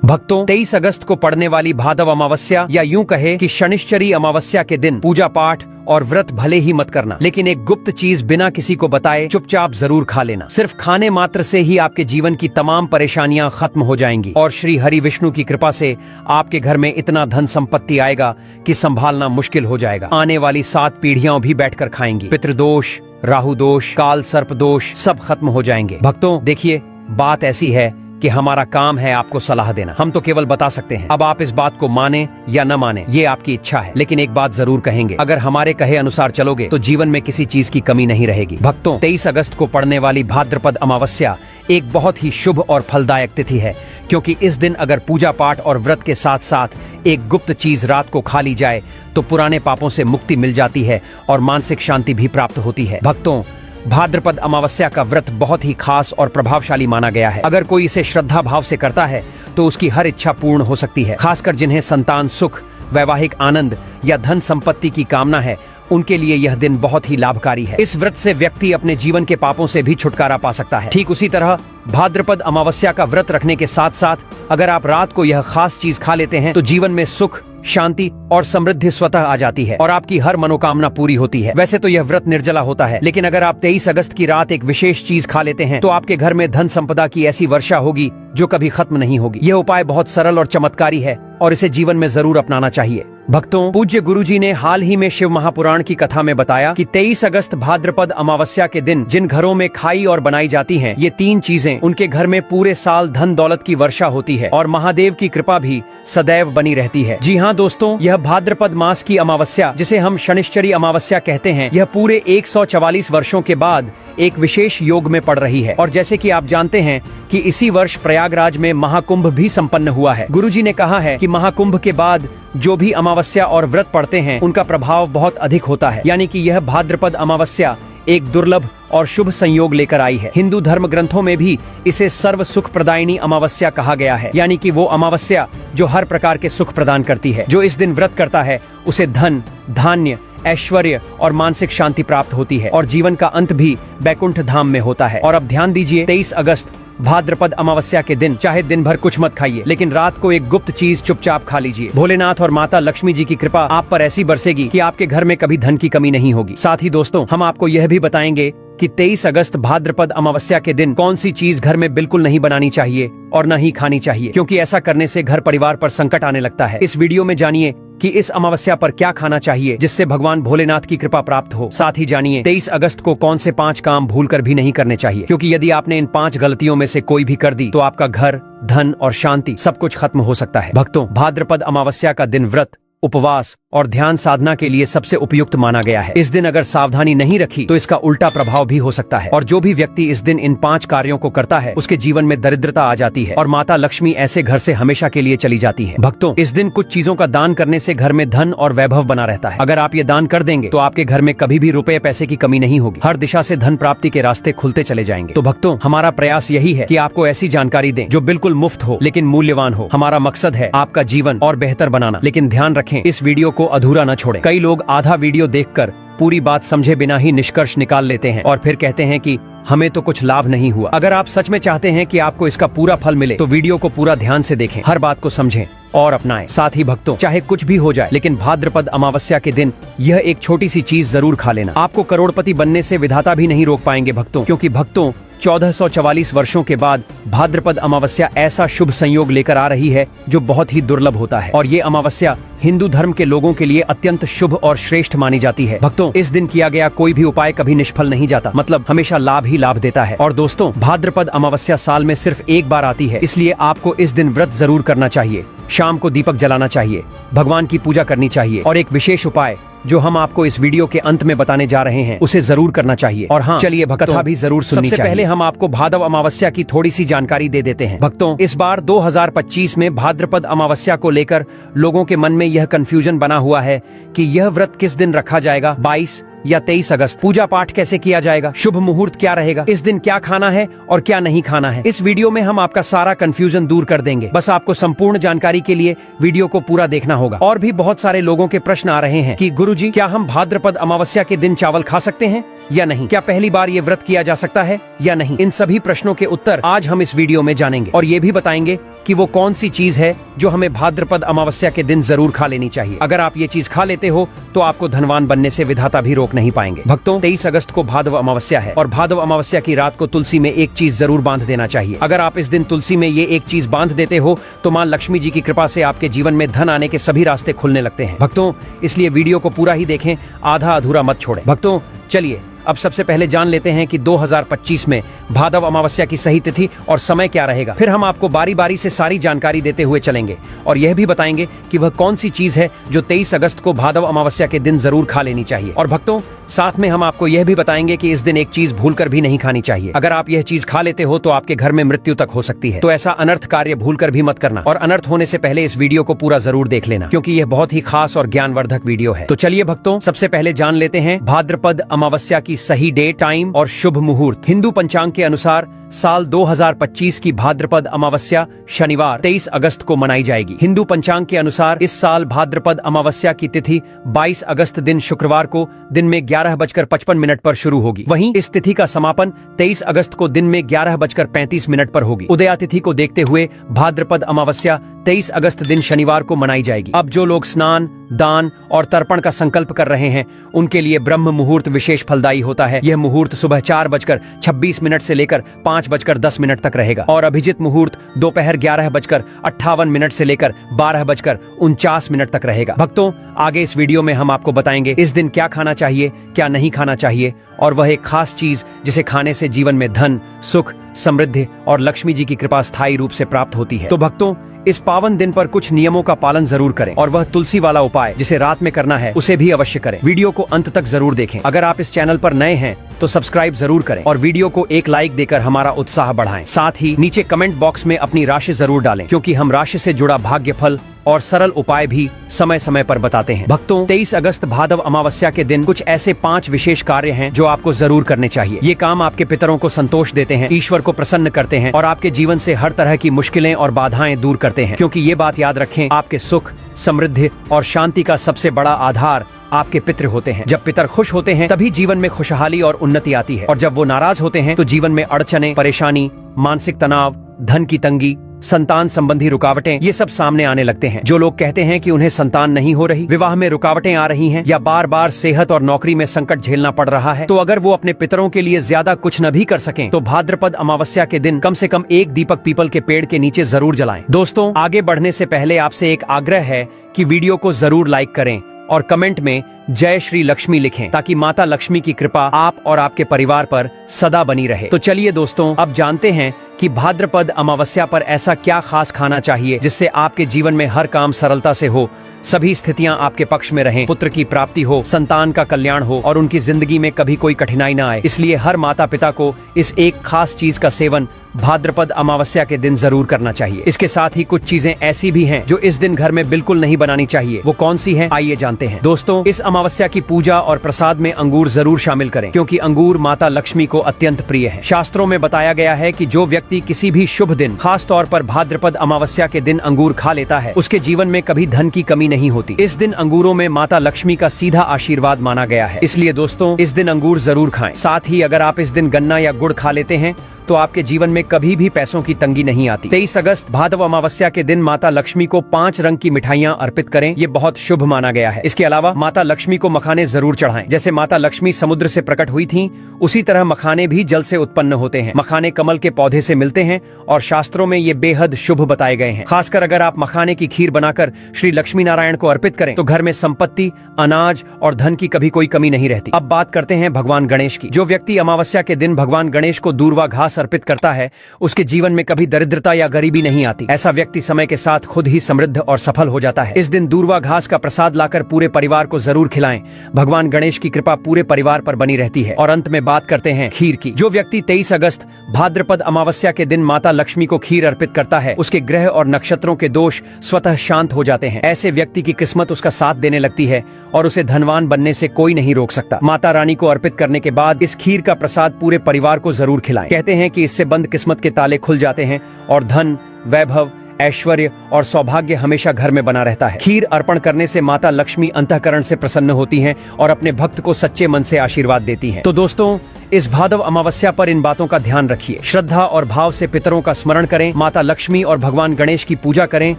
भक्तों, 23 अगस्त को पड़ने वाली भादव अमावस्या या यूं कहे कि शनिश्चरी अमावस्या के दिन पूजा पाठ और व्रत भले ही मत करना, लेकिन एक गुप्त चीज बिना किसी को बताए चुपचाप जरूर खा लेना। सिर्फ खाने मात्र से ही आपके जीवन की तमाम परेशानियां खत्म हो जाएंगी और श्री हरि विष्णु की कृपा से आपके घर में इतना धन संपत्ति आएगा कि संभालना मुश्किल हो जाएगा। आने वाली 7 पीढ़ियां भी बैठकर खाएंगी। पितृदोष, राहु दोष, काल सर्प दोष सब खत्म हो जाएंगे। भक्तों देखिए, बात ऐसी है कि हमारा काम है आपको सलाह देना, हम तो केवल बता सकते हैं। अब आप इस बात को माने या न माने ये आपकी इच्छा है, लेकिन एक बात जरूर कहेंगे, अगर हमारे कहे अनुसार चलोगे तो जीवन में किसी चीज की कमी नहीं रहेगी। भक्तों, 23 अगस्त को पड़ने वाली भाद्रपद अमावस्या एक बहुत ही शुभ और फलदायक तिथि है, क्योंकि इस दिन अगर पूजा पाठ और व्रत के साथ साथ एक गुप्त चीज रात को खा ली जाए तो पुराने पापों से मुक्ति मिल जाती है और मानसिक शांति भी प्राप्त होती है। भक्तों, भाद्रपद अमावस्या का व्रत बहुत ही खास और प्रभावशाली माना गया है। अगर कोई इसे श्रद्धा भाव से करता है तो उसकी हर इच्छा पूर्ण हो सकती है। खासकर जिन्हें संतान सुख, वैवाहिक आनंद या धन संपत्ति की कामना है, उनके लिए यह दिन बहुत ही लाभकारी है। इस व्रत से व्यक्ति अपने जीवन के पापों से भी छुटकारा पा सकता है। ठीक उसी तरह भाद्रपद अमावस्या का व्रत रखने के साथ साथ अगर आप रात को यह खास चीज खा लेते हैं तो जीवन में सुख, शांति और समृद्धि स्वतः आ जाती है और आपकी हर मनोकामना पूरी होती है। वैसे तो यह व्रत निर्जला होता है, लेकिन अगर आप 23 अगस्त की रात एक विशेष चीज खा लेते हैं तो आपके घर में धन संपदा की ऐसी वर्षा होगी जो कभी खत्म नहीं होगी। यह उपाय बहुत सरल और चमत्कारी है और इसे जीवन में जरूर अपनाना चाहिए। भक्तों, पूज्य गुरुजी ने हाल ही में शिव महापुराण की कथा में बताया कि 23 अगस्त भाद्रपद अमावस्या के दिन जिन घरों में खाई और बनाई जाती हैं, ये 3 चीजें, उनके घर में पूरे साल धन दौलत की वर्षा होती है और महादेव की कृपा भी सदैव बनी रहती है। जी हाँ दोस्तों, यह भाद्रपद मास की अमावस्या, जिसे हम शनिश्चरी अमावस्या कहते हैं, यह पूरे 144 वर्षों के बाद एक विशेष योग में पड़ रही है। और जैसे कि आप जानते हैं कि इसी वर्ष प्रयागराज में महाकुंभ भी संपन्न हुआ है। गुरुजी ने कहा है कि महाकुंभ के बाद जो भी अमावस्या और व्रत पड़ते हैं उनका प्रभाव बहुत अधिक होता है, यानी कि यह भाद्रपद अमावस्या एक दुर्लभ और शुभ संयोग लेकर आई है। हिंदू धर्म ग्रंथों में भी इसे सर्व सुख प्रदायिनी अमावस्या कहा गया है, यानी कि वो अमावस्या जो हर प्रकार के सुख प्रदान करती है। जो इस दिन व्रत करता है उसे धन, धान्य, ऐश्वर्य और मानसिक शांति प्राप्त होती है और जीवन का अंत भी बैकुंठ धाम में होता है। और अब ध्यान दीजिए, 23 अगस्त भाद्रपद अमावस्या के दिन चाहे दिन भर कुछ मत खाइए, लेकिन रात को एक गुप्त चीज चुपचाप खा लीजिए। भोलेनाथ और माता लक्ष्मी जी की कृपा आप पर ऐसी बरसेगी कि आपके घर में कभी धन की कमी नहीं होगी। साथ ही दोस्तों, हम आपको यह भी बताएंगे कि 23 अगस्त भाद्रपद अमावस्या के दिन कौन सी चीज घर में बिल्कुल नहीं बनानी चाहिए और न ही खानी चाहिए, क्योंकि ऐसा करने से घर परिवार पर संकट आने लगता है। इस वीडियो में जानिए कि इस अमावस्या पर क्या खाना चाहिए जिससे भगवान भोलेनाथ की कृपा प्राप्त हो। साथ ही जानिए 23 अगस्त को कौन से 5 काम भूलकर भी नहीं करने चाहिए, क्योंकि यदि आपने इन 5 गलतियों में से कोई भी कर दी तो आपका घर, धन और शांति सब कुछ खत्म हो सकता है। भक्तों, भाद्रपद अमावस्या का दिन व्रत, उपवास और ध्यान साधना के लिए सबसे उपयुक्त माना गया है। इस दिन अगर सावधानी नहीं रखी तो इसका उल्टा प्रभाव भी हो सकता है और जो भी व्यक्ति इस दिन इन 5 कार्यों को करता है उसके जीवन में दरिद्रता आ जाती है और माता लक्ष्मी ऐसे घर से हमेशा के लिए चली जाती है। भक्तों, इस दिन कुछ चीजों का दान करने से घर में धन और वैभव बना रहता है। अगर आप ये दान कर देंगे तो आपके घर में कभी भी रुपए पैसे की कमी नहीं होगी, हर दिशा से धन प्राप्ति के रास्ते खुलते चले जाएंगे। तो भक्तों, हमारा प्रयास यही है कि आपको ऐसी जानकारी दें जो बिल्कुल मुफ्त हो लेकिन मूल्यवान हो। हमारा मकसद है आपका जीवन और बेहतर बनाना, लेकिन ध्यान रखें इस वीडियो को अधूरा न छोड़ें। कई लोग आधा वीडियो देखकर पूरी बात समझे बिना ही निष्कर्ष निकाल लेते हैं और फिर कहते हैं कि हमें तो कुछ लाभ नहीं हुआ। अगर आप सच में चाहते हैं कि आपको इसका पूरा फल मिले तो वीडियो को पूरा ध्यान से देखें, हर बात को समझें और अपनाएं। साथ ही भक्तों, चाहे कुछ भी हो जाए लेकिन भाद्रपद अमावस्या के दिन यह एक छोटी सी चीज जरूर खा लेना। आपको करोड़पति बनने से विधाता भी नहीं रोक पाएंगे भक्तों, क्योंकि भक्तों 1444 वर्षों के बाद भाद्रपद अमावस्या ऐसा शुभ संयोग लेकर आ रही है जो बहुत ही दुर्लभ होता है और ये अमावस्या हिंदू धर्म के लोगों के लिए अत्यंत शुभ और श्रेष्ठ मानी जाती है। भक्तों, इस दिन किया गया कोई भी उपाय कभी निष्फल नहीं जाता, मतलब हमेशा लाभ ही लाभ देता है। और दोस्तों, भाद्रपद अमावस्या साल में सिर्फ एक बार आती है, इसलिए आपको इस दिन व्रत जरूर करना चाहिए। शाम को दीपक जलाना चाहिए, भगवान की पूजा करनी चाहिए और एक विशेष उपाय जो हम आपको इस वीडियो के अंत में बताने जा रहे हैं उसे जरूर करना चाहिए। और हाँ, चलिए कथा भी जरूर सुननी चाहिए। सबसे पहले हम आपको भादव अमावस्या की थोड़ी सी जानकारी दे देते हैं। भक्तों, इस बार 2025 में भाद्रपद अमावस्या को लेकर लोगों के मन में यह कंफ्यूजन बना हुआ है कि यह व्रत किस दिन रखा जाएगा, 22, या 23 अगस्त? पूजा पाठ कैसे किया जाएगा? शुभ मुहूर्त क्या रहेगा? इस दिन क्या खाना है और क्या नहीं खाना है? इस वीडियो में हम आपका सारा कंफ्यूजन दूर कर देंगे। बस आपको संपूर्ण जानकारी के लिए वीडियो को पूरा देखना होगा। और भी बहुत सारे लोगों के प्रश्न आ रहे हैं कि गुरुजी, क्या हम भाद्रपद अमावस्या के दिन चावल खा सकते हैं या नहीं? क्या पहली बार ये व्रत किया जा सकता है या नहीं? इन सभी प्रश्नों के उत्तर आज हम इस वीडियो में जानेंगे और ये भी बताएंगे कि वो कौन सी चीज है जो हमें भाद्रपद अमावस्या के दिन जरूर खा लेनी चाहिए। अगर आप ये चीज खा लेते हो तो आपको धनवान बनने से विधाता भी रोक नहीं पाएंगे। भक्तों, 23 अगस्त को भादव अमावस्या है और भादव अमावस्या की रात को तुलसी में एक चीज जरूर बांध देना चाहिए। अगर आप इस दिन तुलसी में ये एक चीज बांध देते हो तो मां लक्ष्मी जी की कृपा से आपके जीवन में धन आने के सभी रास्ते खुलने लगते हैं। भक्तों, इसलिए वीडियो को पूरा ही देखें, आधा अधूरा मत छोड़ें। भक्तों, चलिए अब सबसे पहले जान लेते हैं कि 2025 में भादव अमावस्या की सही तिथि और समय क्या रहेगा। फिर हम आपको बारी बारी से सारी जानकारी देते हुए चलेंगे और यह भी बताएंगे कि वह कौन सी चीज है जो 23 अगस्त को भादव अमावस्या के दिन जरूर खा लेनी चाहिए। और भक्तों, साथ में हम आपको यह भी बताएंगे कि इस दिन एक चीज भूलकर भी नहीं खानी चाहिए। अगर आप यह चीज खा लेते हो तो आपके घर में मृत्यु तक हो सकती है। तो ऐसा अनर्थ कार्य भूलकर भी मत करना और अनर्थ होने से पहले इस वीडियो को पूरा जरूर देख लेना, क्योंकि यह बहुत ही खास और ज्ञानवर्धक वीडियो है। तो चलिए भक्तों, सबसे पहले जान लेते हैं भाद्रपद अमावस्या की सही डेट, टाइम और शुभ मुहूर्त। हिंदू पंचांग के अनुसार साल 2025 की भाद्रपद अमावस्या शनिवार 23 अगस्त को मनाई जाएगी। हिंदू पंचांग के अनुसार इस साल भाद्रपद अमावस्या की तिथि 22 अगस्त दिन शुक्रवार को दिन में 11:55 पर शुरू होगी। वहीं इस तिथि का समापन 23 अगस्त को दिन में 11:35 पर होगी। उदया तिथि को देखते हुए भाद्रपद अमावस्या 23 अगस्त दिन शनिवार को मनाई जाएगी। अब जो लोग स्नान, दान और तर्पण का संकल्प कर रहे हैं उनके लिए ब्रह्म मुहूर्त विशेष फलदायी होता है। यह मुहूर्त सुबह 4:26 से लेकर 5:10 तक रहेगा और अभिजित मुहूर्त दोपहर 11:58 से लेकर 12:49 तक रहेगा। भक्तों, आगे इस वीडियो में हम आपको बताएंगे इस दिन क्या खाना चाहिए, क्या नहीं खाना चाहिए और वह एक खास चीज जिसे खाने से जीवन में धन, सुख, समृद्धि और लक्ष्मी जी की कृपा स्थायी रूप से प्राप्त होती है। तो भक्तों, इस पावन दिन पर कुछ नियमों का पालन जरूर करें और वह तुलसी वाला उपाय जिसे रात में करना है उसे भी अवश्य करें। वीडियो को अंत तक जरूर देखें। अगर आप इस चैनल पर नए हैं तो सब्सक्राइब जरूर करें और वीडियो को एक लाइक देकर हमारा उत्साह बढ़ाएं। साथ ही नीचे कमेंट बॉक्स में अपनी राशि जरूर डालें, क्योंकि हम राशि से जुड़ा भाग्य फल और सरल उपाय भी समय समय पर बताते हैं। भक्तों, 23 अगस्त भादव अमावस्या के दिन कुछ ऐसे 5 विशेष कार्य हैं जो आपको जरूर करने चाहिए। ये काम आपके पितरों को संतोष देते हैं, ईश्वर को प्रसन्न करते हैं और आपके जीवन से हर तरह की मुश्किलें और बाधाएं दूर करते हैं। क्योंकि ये बात याद रखें, आपके सुख, समृद्धि और शांति का सबसे बड़ा आधार आपके पितृ होते हैं। जब पितर खुश होते हैं तभी जीवन में खुशहाली और उन्नति आती है और जब वो नाराज होते हैं तो जीवन में अड़चने, परेशानी, मानसिक तनाव, धन की तंगी, संतान संबंधी रुकावटें ये सब सामने आने लगते हैं। जो लोग कहते हैं कि उन्हें संतान नहीं हो रही, विवाह में रुकावटें आ रही हैं या बार बार सेहत और नौकरी में संकट झेलना पड़ रहा है, तो अगर वो अपने पितरों के लिए ज्यादा कुछ न भी कर सकें तो भाद्रपद अमावस्या के दिन कम से कम एक दीपक पीपल के पेड़ के नीचे जरूर जलाएं। दोस्तों, आगे बढ़ने से पहले आपसे एक आग्रह है कि वीडियो को जरूर लाइक करें और कमेंट में जय श्री लक्ष्मी लिखें, ताकि माता लक्ष्मी की कृपा आप और आपके परिवार पर सदा बनी रहे। तो चलिए दोस्तों, अब जानते हैं कि भाद्रपद अमावस्या पर ऐसा क्या खास खाना चाहिए जिससे आपके जीवन में हर काम सरलता से हो, सभी स्थितियां आपके पक्ष में रहें, पुत्र की प्राप्ति हो, संतान का कल्याण हो और उनकी जिंदगी में कभी कोई कठिनाई न आए। इसलिए हर माता पिता को इस एक खास चीज का सेवन भाद्रपद अमावस्या के दिन जरूर करना चाहिए। इसके साथ ही कुछ चीजें ऐसी भी हैं जो इस दिन घर में बिल्कुल नहीं बनानी चाहिए। वो कौन सी हैं, आइए जानते हैं। दोस्तों, इस अमावस्या की पूजा और प्रसाद में अंगूर जरूर शामिल करें, क्योंकि अंगूर माता लक्ष्मी को अत्यंत प्रिय है। शास्त्रों में बताया गया है कि जो व्यक्ति किसी भी शुभ दिन, खास तौर पर भाद्रपद अमावस्या के दिन अंगूर खा लेता है, उसके जीवन में कभी धन की कमी नहीं होती। इस दिन अंगूरों में माता लक्ष्मी का सीधा आशीर्वाद माना गया है। इसलिए दोस्तों, इस दिन अंगूर जरूर खाएं। साथ ही अगर आप इस दिन गन्ना या गुड़ खा लेते हैं तो आपके जीवन में कभी भी पैसों की तंगी नहीं आती। 23 अगस्त भादव अमावस्या के दिन माता लक्ष्मी को 5 रंग की मिठाइयां अर्पित करें, ये बहुत शुभ माना गया है। इसके अलावा माता लक्ष्मी को मखाने जरूर चढ़ाएं। जैसे माता लक्ष्मी समुद्र से प्रकट हुई थीं, उसी तरह मखाने भी जल से उत्पन्न होते हैं। मखाने कमल के पौधे से मिलते हैं और शास्त्रों में ये बेहद शुभ बताए गए हैं। खासकर अगर आप मखाने की खीर बनाकर श्री लक्ष्मी नारायण को अर्पित करें तो घर में संपत्ति, अनाज और धन की कभी कोई कमी नहीं रहती। अब बात करते हैं भगवान गणेश की। जो व्यक्ति अमावस्या के दिन भगवान गणेश को दूर्वा घास अर्पित करता है, उसके जीवन में कभी दरिद्रता या गरीबी नहीं आती। ऐसा व्यक्ति समय के साथ खुद ही समृद्ध और सफल हो जाता है। इस दिन दूर्वा घास का प्रसाद लाकर पूरे परिवार को जरूर खिलाएं। भगवान गणेश की कृपा पूरे परिवार पर बनी रहती है। और अंत में बात करते हैं खीर की। जो व्यक्ति 23 अगस्त भाद्रपद अमावस्या के दिन माता लक्ष्मी को खीर अर्पित करता है, उसके ग्रह और नक्षत्रों के दोष स्वतः शांत हो जाते हैं। ऐसे व्यक्ति की किस्मत उसका साथ देने लगती है और उसे धनवान बनने से कोई नहीं रोक सकता। माता रानी को अर्पित करने के बाद इस खीर का प्रसाद पूरे परिवार को जरूर खिलाएं। कहते हैं कि इससे बंद किस्मत के ताले खुल जाते हैं और धन, वैभव, ऐश्वर्य और सौभाग्य हमेशा घर में बना रहता है। खीर अर्पण करने से माता लक्ष्मी अंतःकरण से प्रसन्न होती हैं और अपने भक्त को सच्चे मन से आशीर्वाद देती हैं। तो दोस्तों, इस भादव अमावस्या पर इन बातों का ध्यान रखिए। श्रद्धा और भाव से पितरों का स्मरण करें, माता लक्ष्मी और भगवान गणेश की पूजा करें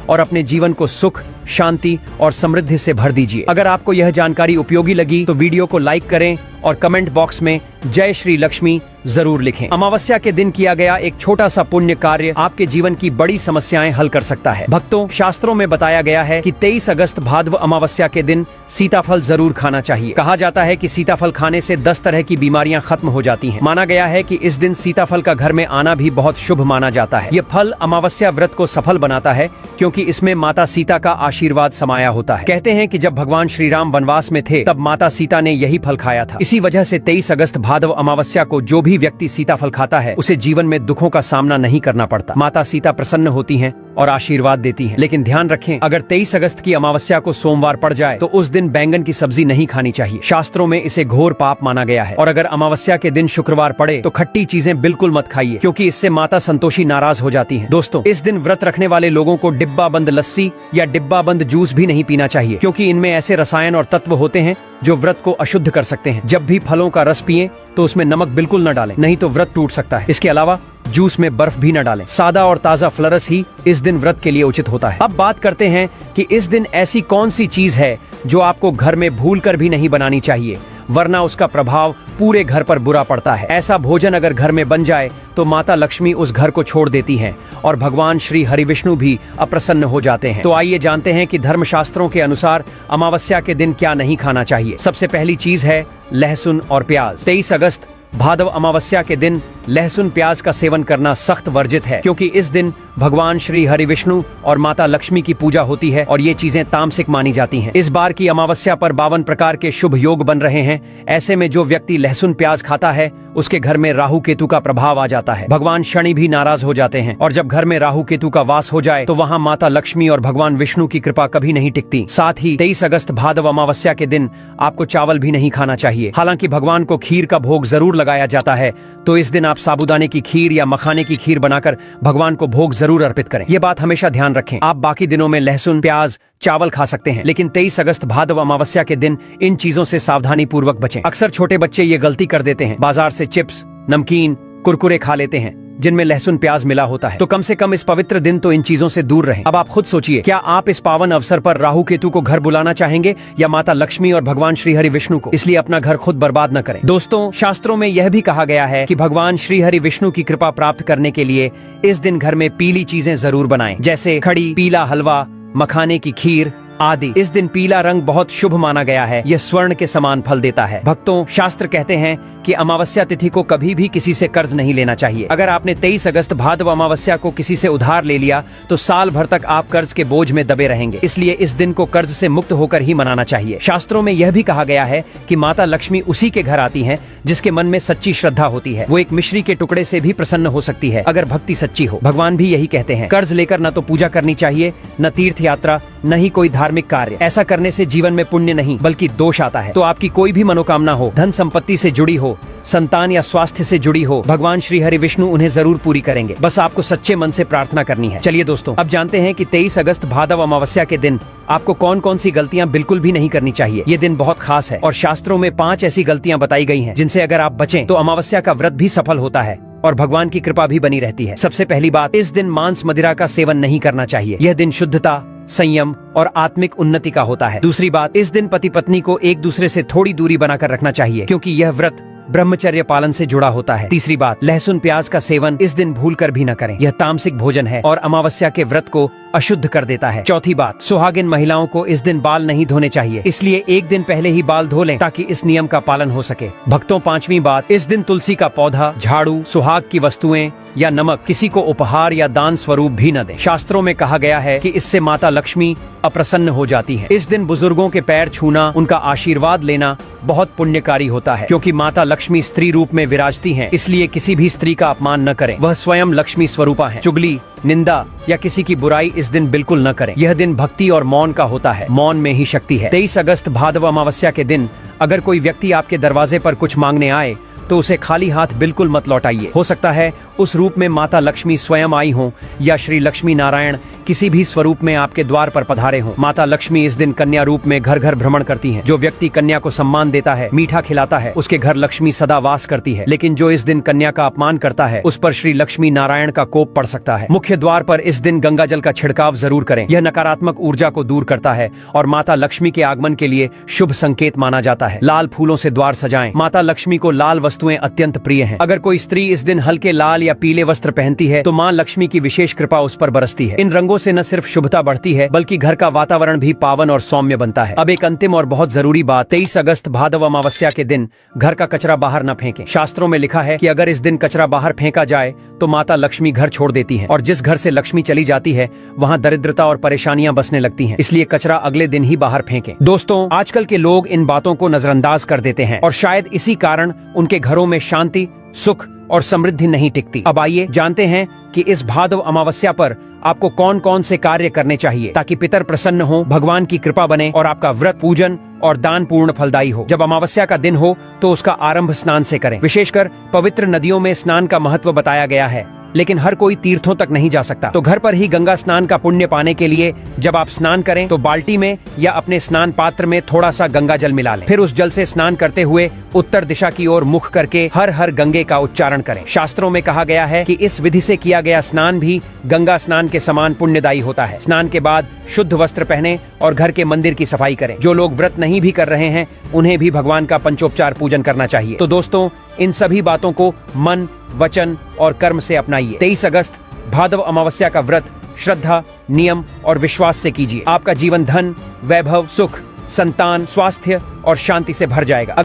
और अपने जीवन को सुख, शांति और समृद्धि से भर दीजिए। अगर आपको यह जानकारी उपयोगी लगी तो वीडियो को लाइक करें और कमेंट बॉक्स में जय श्री लक्ष्मी जरूर लिखें। अमावस्या के दिन किया गया एक छोटा सा पुण्य कार्य आपके जीवन की बड़ी समस्याएं हल कर सकता है। भक्तों, शास्त्रों में बताया गया है कि 23 अगस्त भादव अमावस्या के दिन सीताफल जरूर खाना चाहिए। कहा जाता है कि सीताफल खाने से 10 तरह की बीमारियां खत्म हो जाती हैं। माना गया है कि इस दिन सीताफल का घर में आना भी बहुत शुभ माना जाता है। ये फल अमावस्या व्रत को सफल बनाता है क्योंकि इसमें माता सीता का आशीर्वाद समाया होता है। कहते हैं कि जब भगवान श्री राम वनवास में थे तब माता सीता ने यही फल खाया था। इसी वजह से 23 अगस्त भादव अमावस्या को जो भी व्यक्ति सीताफल खाता है उसे जीवन में दुखों का सामना नहीं करना पड़ता। माता सीता प्रसन्न होती हैं और आशीर्वाद देती हैं। लेकिन ध्यान रखें, अगर 23 अगस्त की अमावस्या को सोमवार पड़ जाए तो उस दिन बैंगन की सब्जी नहीं खानी चाहिए। शास्त्रों में इसे घोर पाप माना गया है। और अगर अमावस्या के दिन शुक्रवार पड़े तो खट्टी चीजें बिल्कुल मत खाइए क्योंकि इससे माता संतोषी नाराज हो जाती हैं। दोस्तों, इस दिन व्रत रखने वाले लोगों को डिब्बा बंद लस्सी या डिब्बा बंद जूस भी नहीं पीना चाहिए क्योंकि इनमें ऐसे रसायन और तत्व होते हैं जो व्रत को अशुद्ध कर सकते हैं। जब भी फलों का रस पिएं तो उसमें नमक बिल्कुल न डालें, नहीं तो व्रत टूट सकता है। इसके अलावा जूस में बर्फ भी न डालें। सादा और ताजा फलरस ही इस दिन व्रत के लिए उचित होता है। अब बात करते हैं कि इस दिन ऐसी कौन सी चीज है जो आपको घर में भूलकर भी नहीं बनानी चाहिए, वरना उसका प्रभाव पूरे घर पर बुरा पड़ता है। ऐसा भोजन अगर घर में बन जाए तो माता लक्ष्मी उस घर को छोड़ देती हैं और भगवान श्री हरि विष्णु भी अप्रसन्न हो जाते हैं। तो आइए जानते हैं कि धर्मशास्त्रों के अनुसार अमावस्या के दिन क्या नहीं खाना चाहिए। सबसे पहली चीज है लहसुन और प्याज। 23 अगस्त भादव अमावस्या के दिन लहसुन प्याज का सेवन करना सख्त वर्जित है क्योंकि इस दिन भगवान श्री हरि विष्णु और माता लक्ष्मी की पूजा होती है और ये चीजें तामसिक मानी जाती हैं। इस बार की अमावस्या पर 52 प्रकार के शुभ योग बन रहे हैं। ऐसे में जो व्यक्ति लहसुन प्याज खाता है उसके घर में राहु केतु का प्रभाव आ जाता है। भगवान शनि भी नाराज हो जाते हैं और जब घर में राहु केतु का वास हो जाए तो वहाँ माता लक्ष्मी और भगवान विष्णु की कृपा कभी नहीं टिकती। साथ ही 23 अगस्त भादव अमावस्या के दिन आपको चावल भी नहीं खाना चाहिए। हालांकि भगवान को खीर का भोग जरूर लगाया जाता है, तो इस दिन आप साबूदाने की खीर या मखाने की खीर बनाकर भगवान को भोग जरूर अर्पित करें। ये बात हमेशा ध्यान रखें। आप बाकी दिनों में लहसुन, प्याज, चावल खा सकते हैं, लेकिन 23 अगस्त भादव अमावस्या के दिन इन चीजों से सावधानी पूर्वक बचें। अक्सर छोटे बच्चे ये गलती कर देते हैं, बाजार से चिप्स, नमकीन, कुरकुरे खा लेते हैं जिनमें लहसुन प्याज मिला होता है। तो कम से कम इस पवित्र दिन तो इन चीजों से दूर रहें। अब आप खुद सोचिए, क्या आप इस पावन अवसर पर राहु केतु को घर बुलाना चाहेंगे या माता लक्ष्मी और भगवान श्री हरि विष्णु को? इसलिए अपना घर खुद बर्बाद न करें। दोस्तों, शास्त्रों में यह भी कहा गया है कि भगवान श्री हरि विष्णु की कृपा प्राप्त करने के लिए इस दिन घर में पीली चीजें जरूर बनाएं, जैसे खड़ी, पीला हलवा, मखाने की खीर आदि। इस दिन पीला रंग बहुत शुभ माना गया है। यह स्वर्ण के समान फल देता है। भक्तों, शास्त्र कहते हैं कि अमावस्या तिथि को कभी भी किसी से कर्ज नहीं लेना चाहिए। अगर आपने 23 अगस्त भादव अमावस्या को किसी से उधार ले लिया तो साल भर तक आप कर्ज के बोझ में दबे रहेंगे। इसलिए इस दिन को कर्ज से मुक्त होकर ही मनाना चाहिए। शास्त्रों में यह भी कहा गया है कि माता लक्ष्मी उसी के घर आती हैं जिसके मन में सच्ची श्रद्धा होती है। वो एक मिश्री के टुकड़े से भी प्रसन्न हो सकती है अगर भक्ति सच्ची हो। भगवान भी यही कहते हैं, कर्ज लेकर न तो पूजा करनी चाहिए, न तीर्थ यात्रा, न ही कोई धार्मिक कार्य। ऐसा करने से जीवन में पुण्य नहीं बल्कि दोष आता है। तो आपकी कोई भी मनोकामना हो, धन संपत्ति से जुड़ी हो, संतान या स्वास्थ्य से जुड़ी हो, भगवान श्री हरि विष्णु उन्हें जरूर पूरी करेंगे। बस आपको सच्चे मन से प्रार्थना करनी है। चलिए दोस्तों, अब जानते हैं कि 23 अगस्त भादव अमावस्या के दिन आपको कौन कौन सी गलतियां बिल्कुल भी नहीं करनी चाहिए। ये दिन बहुत खास है और शास्त्रों में 5 ऐसी गलतियां बताई गई हैं जिनसे अगर आप बचें तो अमावस्या का व्रत भी सफल होता है और भगवान की कृपा भी बनी रहती है। सबसे पहली बात, इस दिन मांस मदिरा का सेवन नहीं करना चाहिए। यह दिन शुद्धता, संयम और आत्मिक उन्नति का होता है। दूसरी बात, इस दिन पति पत्नी को एक दूसरे से थोड़ी दूरी बनाकर रखना चाहिए क्योंकि यह व्रत ब्रह्मचर्य पालन से जुड़ा होता है। तीसरी बात, लहसुन प्याज का सेवन इस दिन भूलकर भी न करें। यह तामसिक भोजन है और अमावस्या के व्रत को अशुद्ध कर देता है। चौथी बात, सुहागिन महिलाओं को इस दिन बाल नहीं धोने चाहिए, इसलिए एक दिन पहले ही बाल धो लें ताकि इस नियम का पालन हो सके। भक्तों, पांचवी बात, इस दिन तुलसी का पौधा, झाड़ू, सुहाग की वस्तुएं या नमक किसी को उपहार या दान स्वरूप भी न दें। शास्त्रों में कहा गया है कि इससे माता लक्ष्मी अप्रसन्न हो जाती है। इस दिन बुजुर्गों के पैर छूना, उनका आशीर्वाद लेना बहुत पुण्यकारी होता है, क्योंकि माता लक्ष्मी स्त्री रूप में विराजती हैं, इसलिए किसी भी स्त्री का अपमान न करें। वह स्वयं लक्ष्मी स्वरूपा है। चुगली, निंदा या किसी की बुराई इस दिन बिल्कुल न करें। यह दिन भक्ति और मौन का होता है। मौन में ही शक्ति है। 23 अगस्त भादव अमावस्या के दिन अगर कोई व्यक्ति आपके दरवाजे पर कुछ मांगने आए तो उसे खाली हाथ बिल्कुल मत लौटाइए। हो सकता है उस रूप में माता लक्ष्मी स्वयं आई हों या श्री लक्ष्मी नारायण किसी भी स्वरूप में आपके द्वार पर पधारे हों। माता लक्ष्मी इस दिन कन्या रूप में घर घर भ्रमण करती हैं। जो व्यक्ति कन्या को सम्मान देता है, मीठा खिलाता है, उसके घर लक्ष्मी सदा वास करती है। लेकिन जो इस दिन कन्या का अपमान करता है, उस पर श्री लक्ष्मी नारायण का कोप पड़ सकता है। मुख्य द्वार पर इस दिन गंगा जल का छिड़काव जरूर करें। यह नकारात्मक ऊर्जा को दूर करता है और माता लक्ष्मी के आगमन के लिए शुभ संकेत माना जाता है। लाल फूलों से द्वार सजाएं। माता लक्ष्मी को लाल वस्तुएं अत्यंत प्रिय हैं। अगर कोई स्त्री इस दिन हल्के लाल या पीले वस्त्र पहनती है तो मां लक्ष्मी की विशेष कृपा उस पर बरसती है। इन रंगों से न सिर्फ शुभता बढ़ती है बल्कि घर का वातावरण भी पावन और सौम्य बनता है। अब एक अंतिम और बहुत जरूरी बात, 23 अगस्त भादव अमावस्या के दिन घर का कचरा बाहर न फेंकें। शास्त्रों में लिखा है कि अगर इस दिन कचरा बाहर फेंका जाए तो माता लक्ष्मी घर छोड़ देती है और जिस घर से लक्ष्मी चली जाती है वहाँ दरिद्रता और परेशानियां बसने लगती हैं। इसलिए कचरा अगले दिन ही बाहर फेंकें। दोस्तों, आजकल के लोग इन बातों को नजरअंदाज कर देते हैं और शायद इसी कारण उनके घरों में शांति, सुख और समृद्धि नहीं टिकती। अब आइए जानते हैं कि इस भादव अमावस्या पर आपको कौन कौन से कार्य करने चाहिए ताकि पितर प्रसन्न हो, भगवान की कृपा बने और आपका व्रत, पूजन और दान पूर्ण फलदायी हो। जब अमावस्या का दिन हो तो उसका आरंभ स्नान से करें। विशेषकर पवित्र नदियों में स्नान का महत्व बताया गया है, लेकिन हर कोई तीर्थों तक नहीं जा सकता। तो घर पर ही गंगा स्नान का पुण्य पाने के लिए जब आप स्नान करें तो बाल्टी में या अपने स्नान पात्र में थोड़ा सा गंगा जल मिला लें। फिर उस जल से स्नान करते हुए उत्तर दिशा की ओर मुख करके हर हर गंगे का उच्चारण करें। शास्त्रों में कहा गया है कि इस विधि से किया गया स्नान भी गंगा स्नान के समान पुण्यदायी होता है। स्नान के बाद शुद्ध वस्त्र पहने और घर के मंदिर की सफाई करें। जो लोग व्रत नहीं भी कर रहे हैं उन्हें भी भगवान का पंचोपचार पूजन करना चाहिए। तो दोस्तों, इन सभी बातों को मन, वचन और कर्म से अपनाइए। 23 अगस्त भादव अमावस्या का व्रत श्रद्धा, नियम और विश्वास से कीजिए। आपका जीवन धन, वैभव, सुख, संतान, स्वास्थ्य और शांति से भर जाएगा।